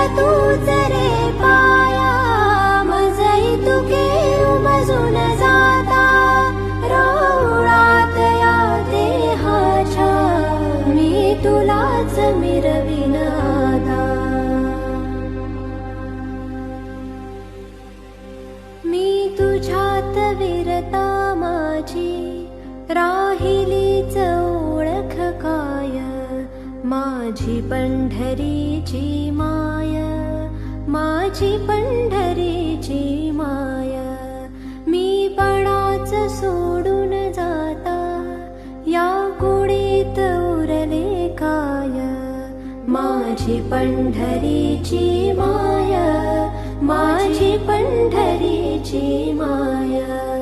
तूच रे पाया, मजई तुके उमजून जाता रोळात या देहाच्या, मी तुलाच मिरविन आता. मी तुझ्यात विरता माझी, राहिलीच ओळख काय, माझी पंढरीची माय, माझी पंढरीची माय. मी पणाच सोडून जाता, या कुडीत उरले काय, माझी पंढरीची माय, माझी पंढरीची माय.